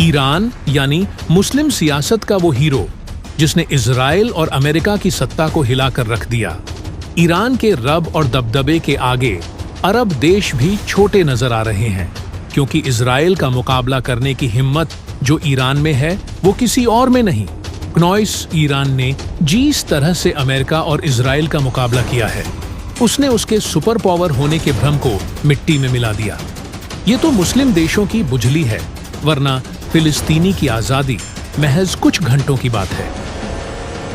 Iran यानी मुस्लिम सियासत का वो हीरो जिसने इजराइल और अमेरिका की सत्ता को हिलाकर रख दिया। ईरान के रब और दबदबे के आगे अरब देश भी छोटे नजर आ रहे हैं, क्योंकि इजराइल का मुकाबला करने की हिम्मत जो ईरान में है वो किसी और में नहीं। क्नॉइस ईरान ने जिस तरह से अमेरिका और इजराइल का मुकाबला किया है, उसने उसके सुपर पावर होने के भ्रम को मिट्टी में मिला दिया। ये तो मुस्लिम देशों की बुझली है, वरना फिलिस्तीनी की आजादी महज कुछ घंटों की बात है।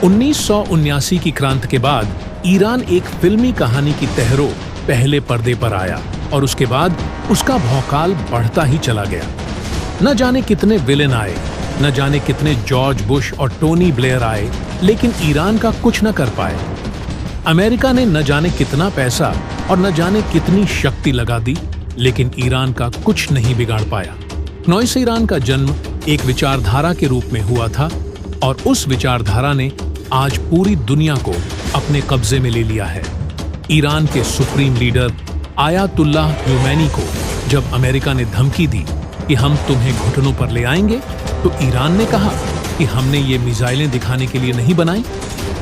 1979 की क्रांति के बाद ईरान एक फिल्मी कहानी की तहरो पहले पर्दे पर आया और उसके बाद उसका भौकाल बढ़ता ही चला गया। न जाने कितने विलेन आए, न जाने कितने जॉर्ज बुश और टोनी ब्लेयर आए, लेकिन ईरान का कुछ न कर पाए। अमेरिका ने न जाने कितना पैसा और न जाने कितनी शक्ति लगा दी, लेकिन ईरान का कुछ नहीं बिगाड़ पाया। क्नॉइस ईरान का जन्म एक विचारधारा के रूप में हुआ था और उस विचारधारा ने आज पूरी दुनिया को अपने कब्जे में ले लिया है। ईरान के सुप्रीम लीडर आयातुल्लाह ख़ुमैनी को जब अमेरिका ने धमकी दी कि हम तुम्हें घुटनों पर ले आएंगे, तो ईरान ने कहा कि हमने ये मिसाइलें दिखाने के लिए नहीं बनाई,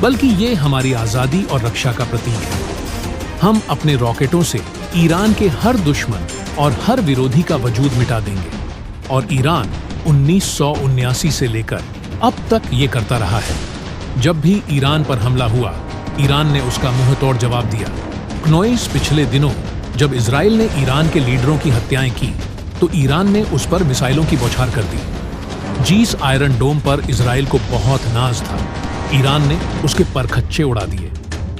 बल्कि ये हमारी आज़ादी और रक्षा का प्रतीक है। हम अपने रॉकेटों से ईरान के हर दुश्मन और हर विरोधी का वजूद मिटा देंगे। और ईरान 1979 से लेकर अब तक ये करता रहा है। जब भी ईरान पर हमला हुआ, ईरान ने उसका मुंह तोड़ जवाब दिया। क्नॉइस पिछले दिनों जब इजराइल ने ईरान के लीडरों की हत्याएं की, तो ईरान ने उस पर मिसाइलों की बौछार कर दी। जीस आयरन डोम पर इजराइल को बहुत नाज था, ईरान ने उसके परखच्चे उड़ा दिए।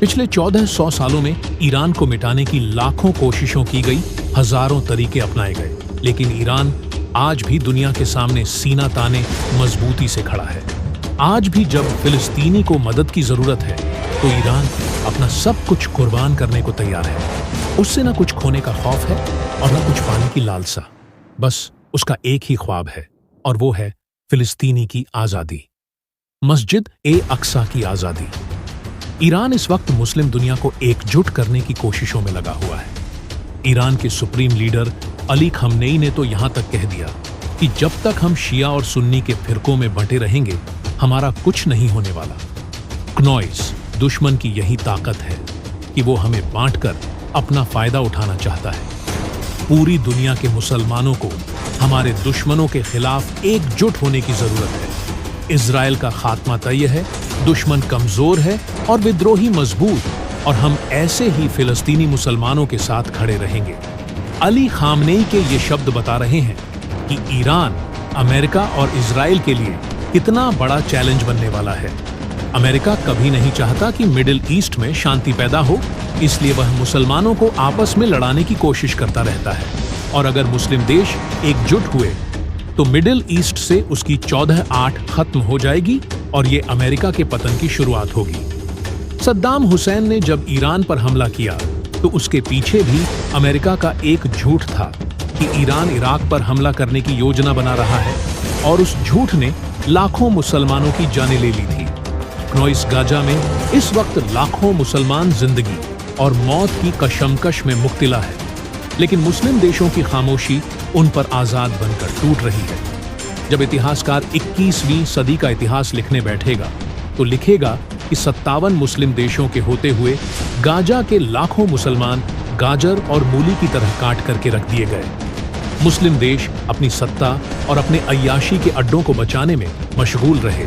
पिछले 1400 सालों में ईरान को मिटाने की लाखों कोशिशों की गई, हजारों तरीके अपनाए गए, लेकिन ईरान आज भी दुनिया के सामने सीना ताने मजबूती से खड़ा है। आज भी जब फिलिस्तीनी को मदद की जरूरत है, तो ईरान अपना सब कुछ कुर्बान करने को तैयार है। उससे न कुछ खोने का खौफ है और न कुछ पाने की लालसा। बस उसका एक ही ख्वाब है, और वो है फिलिस्तीनी की आजादी, मस्जिद ए अक्सा की आजादी। ईरान इस वक्त मुस्लिम दुनिया को एकजुट करने की कोशिशों में लगा हुआ है। ईरान के सुप्रीम लीडर अली खमनेई ने तो यहां तक कह दिया कि जब तक हम शिया और सुन्नी के फिरकों में बंटे रहेंगे, हमारा कुछ नहीं होने वाला। क्नॉइस दुश्मन की यही ताकत है कि वो हमें बांटकर अपना फायदा उठाना चाहता है। पूरी दुनिया के मुसलमानों को हमारे दुश्मनों के खिलाफ एकजुट होने की जरूरत है। इजराइल का खात्मा तय है, दुश्मन कमजोर है और विद्रोही मजबूत, और हम ऐसे ही फिलिस्तीनी मुसलमानों के साथ खड़े रहेंगे। अली खामनेई के ये शब्द बता रहे हैं कि ईरान अमेरिका और इजराइल के लिए कितना बड़ा चैलेंज बनने वाला है। अमेरिका कभी नहीं चाहता कि मिडिल ईस्ट में शांति पैदा हो, इसलिए वह मुसलमानों को आपस में लड़ाने की कोशिश करता रहता है। और अगर मुस्लिम देश एकजुट हुए तो मिडिल ईस्ट से उसकी 14/8 खत्म हो जाएगी और ये अमेरिका के पतन की शुरुआत होगी। सद्दाम हुसैन ने जब ईरान पर हमला किया, तो उसके पीछे भी अमेरिका का एक झूठ था कि ईरान इराक पर हमला करने की योजना बना रहा है, और उस झूठ ने लाखों मुसलमानों की जानें ले ली थी। क्नॉइस गाजा में इस वक्त लाखों मुसलमान जिंदगी और मौत की कशमकश में मुब्तला है, लेकिन मुस्लिम देशों की खामोशी उन पर आजाद बनकर टूट रही है। जब इतिहासकार 21वीं सदी का इतिहास लिखने बैठेगा, तो लिखेगा कि 57 मुस्लिम देशों के होते हुए गाजा के लाखों मुसलमान गाजर और मूली की तरह काट करके रख दिए गए। मुस्लिम देश अपनी सत्ता और अपने अय्याशी के अड्डों को बचाने में मशगूल रहे।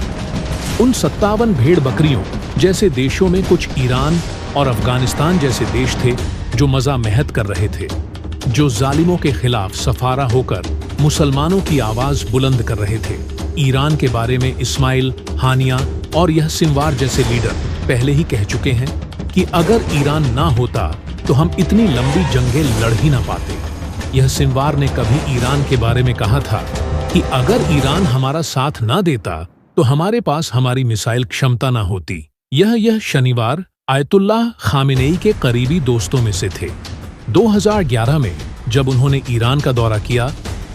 उन 57 भेड़ बकरियों जैसे देशों में कुछ ईरान और अफगानिस्तान जैसे देश थे जो मजा महत कर रहे थे, जो जालिमों के खिलाफ सफारा होकर मुसलमानों की आवाज बुलंद कर रहे थे। ईरान के बारे में इस्माइल हानिया और यह सिनवार जैसे लीडर पहले ही कह चुके हैं कि अगर ईरान ना होता तो हम इतनी लंबी जंगें लड़ ही ना पाते। यह सिनवार ने कभी ईरान के बारे में कहा था कि अगर ईरान हमारा साथ ना देता तो हमारे पास हमारी मिसाइल क्षमता ना होती। यह शनिवार आयतुल्लाह खामेनेई के करीबी दोस्तों में से थे। 2011 में जब उन्होंने ईरान का दौरा किया,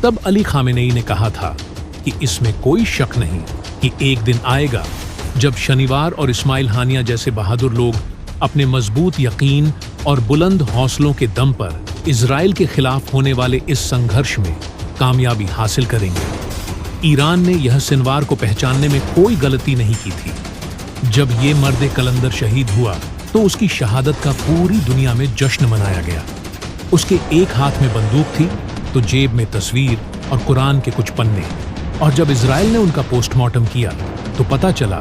तब अली खामेनेई ने कहा था कि इसमें कोई शक नहीं कि एक दिन आएगा जब शनिवार और इस्माइल हानिया जैसे बहादुर लोग अपने मजबूत यकीन और बुलंद हौसलों के दम पर इजराइल के खिलाफ होने वाले इस संघर्ष में कामयाबी हासिल करेंगे। ईरान ने यह सिनवार को पहचानने में कोई गलती नहीं की थी। जब ये मर्द कलंदर शहीद हुआ तो उसकी शहादत का पूरी दुनिया में जश्न मनाया गया। उसके एक हाथ में बंदूक थी तो जेब में तस्वीर और कुरान के कुछ पन्ने। और जब इजराइल ने उनका पोस्टमार्टम किया तो पता चला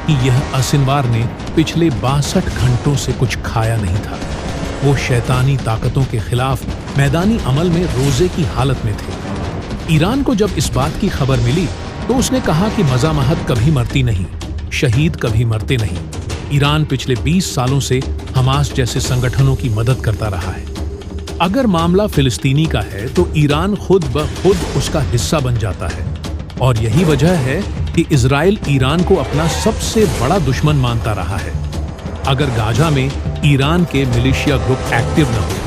कि यह असिनवार ने पिछले 62 घंटों से कुछ खाया नहीं था। वो शैतानी ताकतों के खिलाफ मैदानी अमल में रोजे की हालत में थे। ईरान को जब इस बात की खबर मिली तो उसने कहा कि मज़ामहत कभी मरती नहीं, शहीद कभी मरते नहीं। ईरान पिछले 20 सालों से हमास जैसे संगठनों की मदद करता रहा है। अगर मामला फिलिस्तीनी का है तो ईरान खुद ब खुद उसका हिस्सा बन जाता है। और यही वजह है कि इजराइल ईरान को अपना सबसे बड़ा दुश्मन मानता रहा है। अगर गाजा में ईरान के मिलिशिया ग्रुप एक्टिव न हो